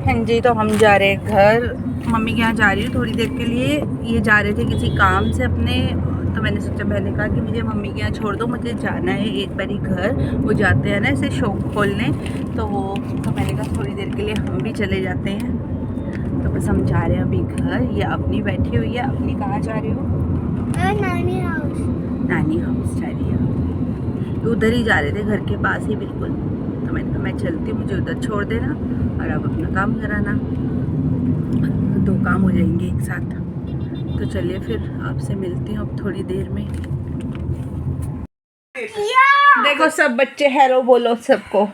हाँ जी, तो हम जा रहे हैं घर। मम्मी के यहाँ जा रही हूँ थोड़ी देर के लिए। ये जा रहे थे किसी काम से अपने, तो मैंने सोचा, मैंने कहा कि मुझे मम्मी के यहाँ छोड़ दो, मुझे जाना है एक बारी घर। वो जाते हैं ना ऐसे शॉप खोलने, तो मैंने कहा थोड़ी देर के लिए हम भी चले जाते हैं। तो बस हम जा रहे हैं अभी घर। ये अपनी बैठी हुई है। अपनी कहाँ जा रही हो? नानी हाउस। नानी हाउस जा रही है। तो उधर ही जा रहे थे, घर के पास ही बिल्कुल। तो मैंने कहा मैं चलती हूँ, मुझे उधर छोड़ देना और अब अपना काम कराना। दो काम हो जाएंगे एक साथ। तो चलिए फिर आपसे मिलती हूँ अब थोड़ी देर में। देखो सब बच्चे हेलो बोलो सबको।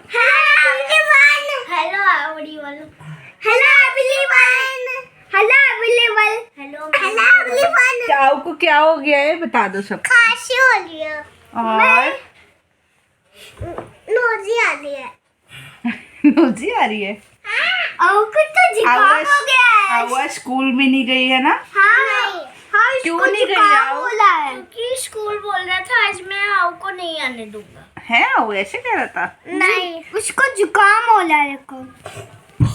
चाव को क्या हो गया है बता दो सब। खांसी हो रही है और नोजी आ रही है। नोजी आ रही है। और कुछ तो जुकाम हो गया है। आवा स्कूल भी नहीं गई है ना? हाँ क्यों नहीं गई आओ? बोला है क्योंकि स्कूल बोल रहा था आज मैं आओ को नहीं आने दूंगा। है आओ ऐसे कह रहा था? नहीं, उसको जुकाम हो रहा है।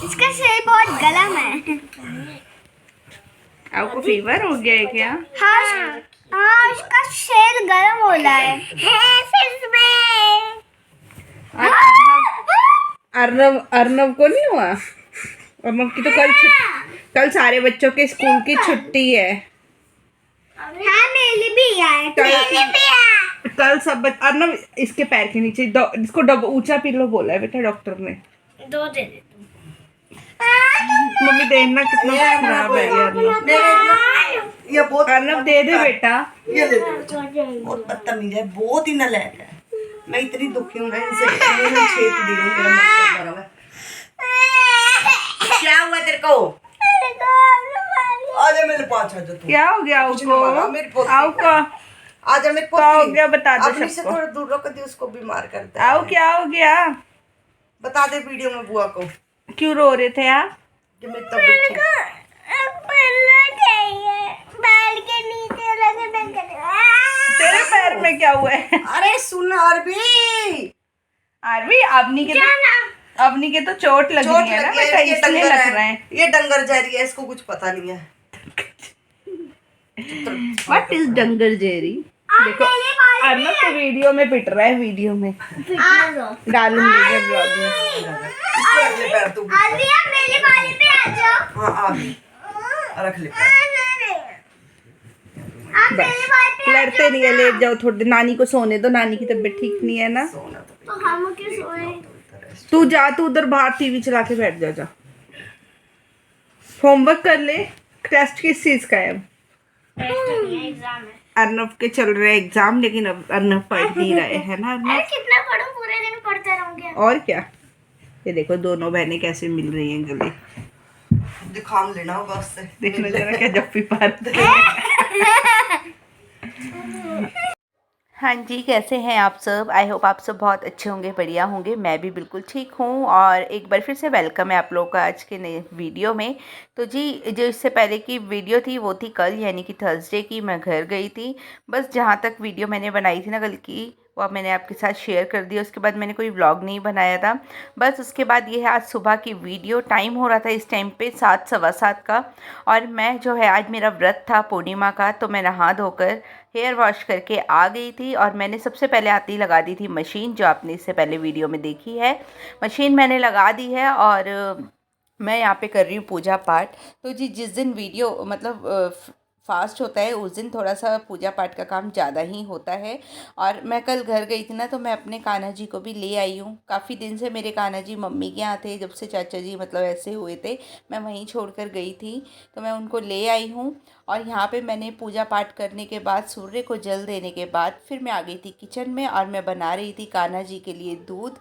इसका शरीर बहुत गर्म है। आपको फीवर हो गया है क्या? हाँ उसका शरीर गर्म हो रहा है। फिर में अर्नव अर्नव को नहीं हुआ? अर्नव की तो कल सारे बच्चों के स्कूल की छुट्टी है। हाँ मेरी भी है। कल सब अर्नव इसके पैर के नीचे इसको ऊंचा पिल्लो बोला है बेटा डॉक्टर ने। दो दे दे मम्मी देखना कितना खराब है ये बहुत। अर्नव दे दे बेटा। ये ले बहुत बदतमीज है, बहुत ही नालायक है। मैं इतनी दुखी हूँ ना इनसे, मैं छेद दी हूँ, मेरा मन कर रहा है। क्या हुआ तेरे को? आजा मेरे पास, आजा तू। क्या हो गया आपको? आपको आजा मेरे क्या हो गया बता दो अपनी से सबको। थोड़ा दूर रख दे, उसको बीमार करता है। आओ क्या हो गया? बता दे वीडियो में बुआ को क्यों रो रहे थे आप? कि मेरी तबीयत ठीक तेरे पैर में क्या हुआ है? अरे सुन अरबी अबनी के तो चोट लग रही है ना बेटा, इसलिए लग रहा है। ये डंगर जा रही है, इसको कुछ पता नहीं है। व्हाट इज डंगर जेरी? देखो अर्नव तो वीडियो में पिट रहा है, वीडियो में डालूंगी ब्लॉग में। इसको रख ले पैर तू। हाँ आ गई, रख ले पैर। बस लड़ते नहीं है, लेट जाओ थोड़ी देर, नानी को सोने दो, नानी की तबीयत ठीक नहीं है ना। सोना तो तो हम क्यों सोए? तू जा, तू उधर बाहर टीवी चला के बैठ जा। होमवर्क कर ले। टेस्ट किस चीज का है? एग्जाम है। अर्नव के चल रहे हैं एग्जाम, लेकिन अब अर्नव पढ़ नहीं रहे है ना अर्नव। कितना पढ़ूं, पूरे दिन पढ़ते रहूंगे। और क्या। ये देखो दोनों बहनें कैसे मिल रही हैं गले। दिखाम लेना होगा उससे। देखना जरा क्या जप्पी पार। हाँ जी, कैसे हैं आप सब? आई होप आप सब बहुत अच्छे होंगे, बढ़िया होंगे। मैं भी बिल्कुल ठीक हूँ और एक बार फिर से वेलकम है आप लोगों का आज के नए वीडियो में। तो जी, जो इससे पहले की वीडियो थी वो थी कल, यानी कि थर्सडे की। मैं घर गई थी। बस जहाँ तक वीडियो मैंने बनाई थी ना कल की, वो अब मैंने आपके साथ शेयर कर दिया। उसके बाद मैंने कोई व्लॉग नहीं बनाया था। बस उसके बाद ये है आज सुबह की वीडियो। टाइम हो रहा था इस टाइम पे 7 सवा 7 का, और मैं जो है आज मेरा व्रत था पूर्णिमा का, तो मैं नहा धोकर हेयर वॉश करके आ गई थी। और मैंने सबसे पहले आते ही लगा दी थी मशीन, जो आपने इससे पहले वीडियो में देखी है। मशीन मैंने लगा दी है और मैं यहाँ पे कर रही हूँ पूजा पाठ। तो जी, जिस दिन वीडियो मतलब फास्ट होता है उस दिन थोड़ा सा पूजा पाठ का काम ज़्यादा ही होता है। और मैं कल घर गई थी ना, तो मैं अपने कान्हा जी को भी ले आई हूँ। काफ़ी दिन से मेरे कान्हा जी मम्मी के यहाँ थे, जब से चाचा जी मतलब ऐसे हुए थे, मैं वहीं छोड़कर गई थी, तो मैं उनको ले आई हूँ। और यहाँ पे मैंने पूजा पाठ करने के बाद, सूर्य को जल देने के बाद, फिर मैं आ गई थी किचन में और मैं बना रही थी कान्हा जी के लिए दूध।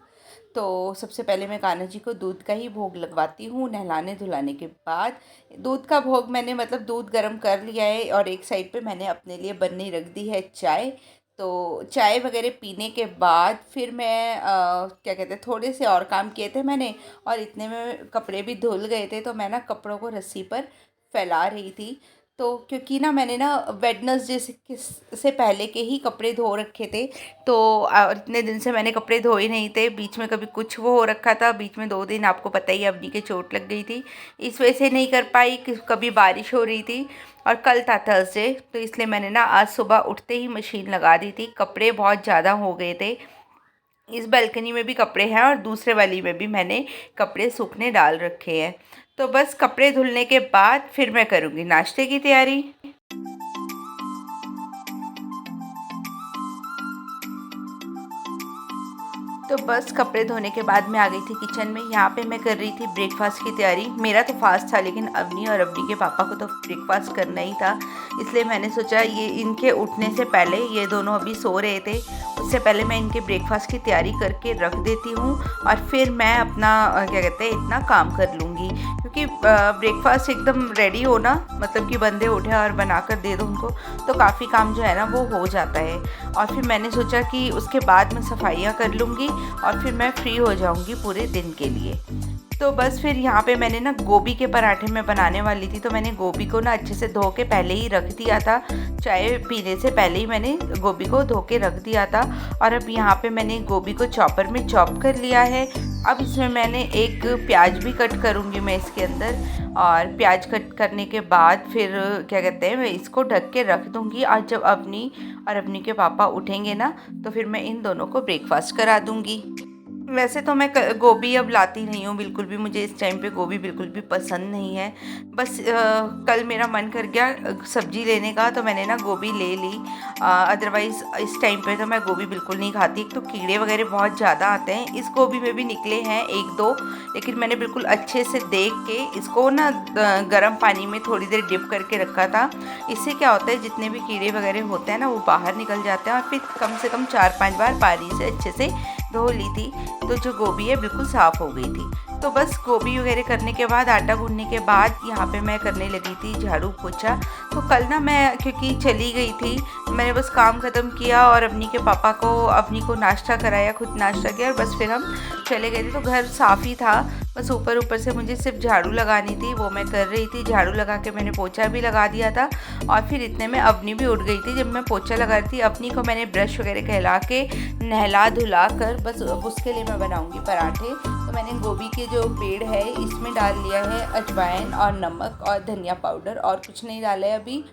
तो सबसे पहले मैं कान्हा जी को दूध का ही भोग लगवाती हूँ। नहलाने धुलाने के बाद दूध का भोग मैंने मतलब दूध गर्म कर लिया है, और एक साइड पे मैंने अपने लिए बनने रख दी है चाय। तो चाय वगैरह पीने के बाद फिर मैं क्या कहते हैं, थोड़े से और काम किए थे मैंने, और इतने में कपड़े भी धुल गए थे, तो मैं ना कपड़ों को रस्सी पर फैला रही थी। तो क्योंकि ना मैंने ना वेडनेसडे से पहले के ही कपड़े धो रखे थे, तो और इतने दिन से मैंने कपड़े धोए नहीं थे। बीच में कभी कुछ वो हो रखा था, बीच में 2 दिन आपको पता ही है अवनी के चोट लग गई थी, इस वजह से नहीं कर पाई। कभी बारिश हो रही थी और कल था थर्सडे, तो इसलिए मैंने ना आज सुबह उठते ही मशीन लगा दी थी। कपड़े बहुत ज़्यादा हो गए थे। इस बालकनी में भी कपड़े हैं और दूसरे वाली में भी मैंने कपड़े सूखने डाल रखे हैं। तो बस कपड़े धुलने के बाद फिर मैं करूँगी नाश्ते की तैयारी। तो बस कपड़े धोने के बाद मैं आ गई थी किचन में। यहाँ पे मैं कर रही थी ब्रेकफास्ट की तैयारी। मेरा तो फास्ट था, लेकिन अवनी और अवनी के पापा को तो ब्रेकफास्ट करना ही था, इसलिए मैंने सोचा ये इनके उठने से पहले, ये दोनों अभी सो रहे थे, उससे पहले मैं इनके ब्रेकफास्ट की तैयारी करके रख देती हूँ और फिर मैं अपना क्या कहते हैं इतना काम कर लूँगी। क्योंकि ब्रेकफास्ट एकदम रेडी हो ना, मतलब कि बंदे उठे और बना कर दे दो उनको, तो काफ़ी काम जो है ना वो हो जाता है। और फिर मैंने सोचा कि उसके बाद मैं सफाइयाँ कर लूँगी और फिर मैं फ्री हो जाऊँगी पूरे दिन के लिए। तो बस फिर यहाँ पे मैंने ना गोभी के पराठे मैं बनाने वाली थी, तो मैंने गोभी को ना अच्छे से धो के पहले ही रख दिया था। चाय पीने से पहले ही मैंने गोभी को धो के रख दिया था। और अब यहाँ पे मैंने गोभी को चॉपर में चॉप कर लिया है। अब इसमें मैंने एक प्याज भी कट करूँगी मैं इसके अंदर, और प्याज कट करने के बाद फिर क्या कहते हैं मैं इसको ढक के रख दूँगी। और जब अवनी और अवनी के पापा उठेंगे ना, तो फिर मैं इन दोनों को ब्रेकफास्ट करा दूँगी। वैसे तो मैं गोभी अब लाती नहीं हूँ बिल्कुल भी, मुझे इस टाइम पे गोभी बिल्कुल भी पसंद नहीं है। बस कल मेरा मन कर गया सब्ज़ी लेने का, तो मैंने ना गोभी ले ली। अदरवाइज़ इस टाइम पे तो मैं गोभी बिल्कुल नहीं खाती। एक तो कीड़े वगैरह बहुत ज़्यादा आते हैं। इस गोभी में भी निकले हैं 1-2, लेकिन मैंने बिल्कुल अच्छे से देख के इसको ना गर्म पानी में थोड़ी देर डिप करके रखा था। इससे क्या होता है, जितने भी कीड़े वगैरह होते हैं ना वो बाहर निकल जाते हैं। और फिर कम से कम 4-5 बार पानी से अच्छे से धो ली थी, तो जो गोभी है बिल्कुल साफ़ हो गई थी। तो बस गोभी वगैरह करने के बाद, आटा गूंदने के बाद यहाँ पे मैं करने लगी थी झाड़ू पोछा। तो कल ना मैं क्योंकि चली गई थी, मैंने बस काम ख़त्म किया और अवनी के पापा को, अवनी को नाश्ता कराया, खुद नाश्ता किया और बस फिर हम चले गए थे। तो घर साफ़ ही था, बस ऊपर से मुझे सिर्फ झाड़ू लगानी थी, वो मैं कर रही थी। झाड़ू लगा के मैंने पोछा भी लगा दिया था और फिर इतने में अवनी भी उठ गई थी। जब मैं पोछा लगा रही थी, अवनी को मैंने ब्रश वगैरह कहला के नहला धुला कर, बस अब उसके लिए मैं बनाऊंगी पराठे। तो मैंने गोभी के जो पेड़ है इसमें डाल लिया है अजवाइन और नमक और धनिया पाउडर, और कुछ नहीं डाला है अभी।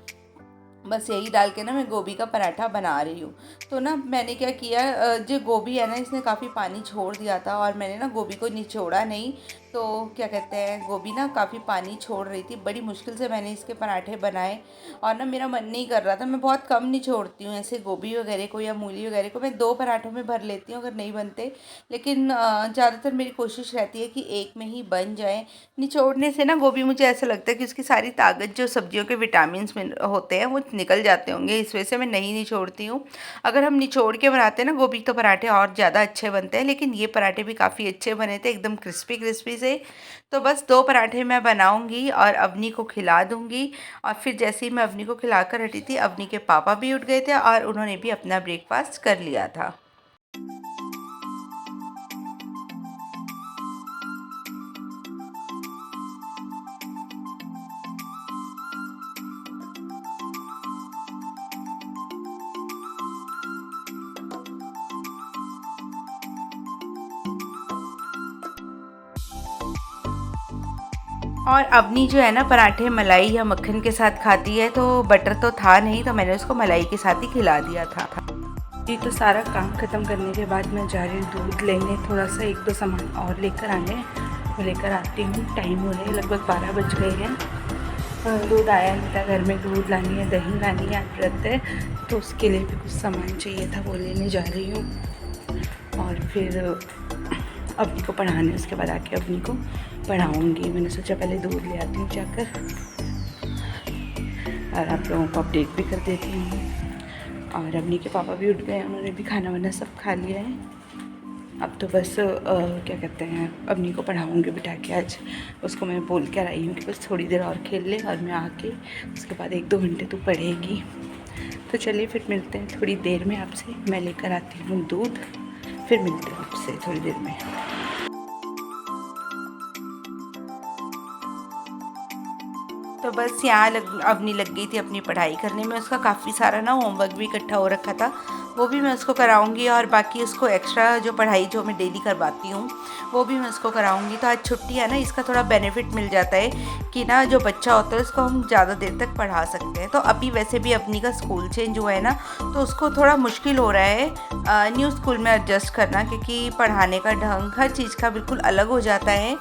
बस यही डाल के ना मैं गोभी का पराठा बना रही हूँ। तो ना मैंने क्या किया, जो गोभी है ना इसने काफ़ी पानी छोड़ दिया था और मैंने ना गोभी को निचोड़ा नहीं, तो क्या कहते हैं गोभी ना काफ़ी पानी छोड़ रही थी। बड़ी मुश्किल से मैंने इसके पराठे बनाए और ना मेरा मन नहीं कर रहा था। मैं बहुत कम निचोड़ती हूँ ऐसे गोभी वगैरह को या मूली वगैरह को। मैं 2 पराठों में भर लेती हूँ अगर नहीं बनते, लेकिन ज़्यादातर मेरी कोशिश रहती है कि एक में ही बन जाए। निचोड़ने से ना गोभी मुझे ऐसा लगता है कि उसकी सारी ताकत जो सब्जियों के विटामिन्स में होते हैं वो निकल जाते होंगे, इस वजह से मैं नहीं निचोड़ती हूँ। अगर हम निचोड़ के बनाते हैं ना गोभी, तो पराठे और ज़्यादा अच्छे बनते हैं। लेकिन ये पराठे भी काफ़ी अच्छे बने थे, एकदम क्रिस्पी क्रिस्पी से। तो बस 2 पराठे मैं बनाऊंगी और अवनी को खिला दूंगी। और फिर जैसे ही मैं अवनी को खिलाकर हटी थी, अवनी के पापा भी उठ गए थे और उन्होंने भी अपना ब्रेकफास्ट कर लिया था। और अवनी जो है ना पराठे मलाई या मक्खन के साथ खाती है, तो बटर तो था नहीं, तो मैंने उसको मलाई के साथ ही खिला दिया था। ये तो सारा काम ख़त्म करने के बाद मैं जा रही हूँ दूध लेने, थोड़ा सा 1-2 सामान और लेकर आने, वो लेकर आती हूँ। टाइम हो रहा है, लगभग 12 बज गए हैं। दूध आया नहीं था, घर में दूध लानी है, दही लानी है, व्रत है, तो उसके लिए भी कुछ सामान चाहिए था, वो लेने जा रही हूँ। और फिर अवनी को पढ़ाने, उसके बाद आके अवनी को पढ़ाऊँगी। मैंने सोचा पहले दूध ले आती हूँ जाकर और आप लोगों को अपडेट भी कर देती हूँ। और अवनी के पापा भी उठ गए हैं, उन्होंने भी खाना वाना सब खा लिया है। अब तो बस क्या कहते हैं अवनी को पढ़ाऊँगी बिठा के। आज उसको मैं बोल कर आई हूँ कि बस थोड़ी देर और खेल ले और मैं आके उसके बाद 1-2 घंटे तू पढ़ेगी। तो चलिए फिर मिलते हैं थोड़ी देर में आपसे। मैं लेकर आती हूँ दूध, फिर मिलते हैं आपसे थोड़ी देर में। तो बस यहाँ अवनी लग गई थी अपनी पढ़ाई करने में। उसका काफ़ी सारा ना होमवर्क भी इकट्ठा हो रखा था, वो भी मैं उसको कराऊंगी। और बाकी उसको एक्स्ट्रा जो पढ़ाई जो मैं डेली करवाती हूँ वो भी मैं उसको कराऊंगी। तो आज छुट्टी है ना, इसका थोड़ा बेनिफिट मिल जाता है कि ना जो बच्चा होता है उसको हम ज़्यादा देर तक पढ़ा सकते हैं। तो अभी वैसे भी अपनी का स्कूल चेंज हुआ है ना, तो उसको थोड़ा मुश्किल हो रहा है न्यू स्कूल में एडजस्ट करना, क्योंकि पढ़ाने का ढंग हर चीज़ का बिल्कुल अलग हो जाता है।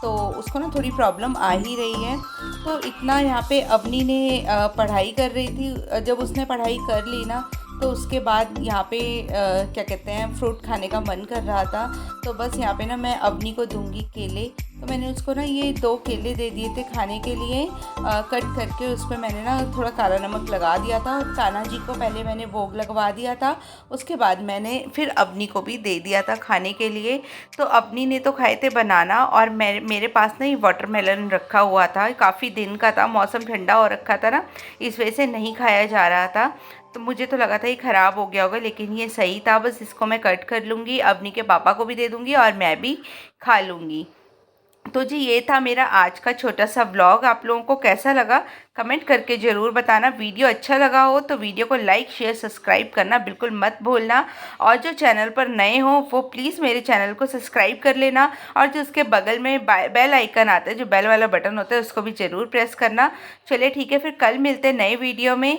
तो उसको ना थोड़ी प्रॉब्लम आ ही रही है। तो इतना यहाँ पे अवनी ने पढ़ाई कर रही थी। जब उसने पढ़ाई कर ली ना, तो उसके बाद यहाँ पे क्या कहते हैं, फ्रूट खाने का मन कर रहा था। तो बस यहाँ पे ना मैं अवनी को दूंगी केले। तो मैंने उसको ना ये 2 केले दे दिए थे खाने के लिए, कट करके। उस पर मैंने ना थोड़ा काला नमक लगा दिया था, और कान्हा जी को पहले मैंने भोग लगवा दिया था। उसके बाद मैंने फिर अवनी को भी दे दिया था खाने के लिए। तो अवनी ने तो खाए थे बनाना, और मेरे पास ना ये वाटरमेलन रखा हुआ था, काफ़ी दिन का था, मौसम ठंडा हो रखा था ना, इस वजह से नहीं खाया जा रहा था। तो मुझे तो लगा था ये ख़राब हो गया होगा, लेकिन ये सही था। बस इसको मैं कट कर लूँगी, अवनी के पापा को भी दे दूँगी और मैं भी खा लूँगी। तो जी ये था मेरा आज का छोटा सा व्लॉग। आप लोगों को कैसा लगा कमेंट करके ज़रूर बताना। वीडियो अच्छा लगा हो तो वीडियो को लाइक शेयर सब्सक्राइब करना बिल्कुल मत भूलना। और जो चैनल पर नए हो वो प्लीज़ मेरे चैनल को सब्सक्राइब कर लेना। और जो उसके बगल में बेल आइकन आता है, जो बेल वाला बटन होता है, उसको भी ज़रूर प्रेस करना। चलिए ठीक है, फिर कल मिलते हैं नए वीडियो में।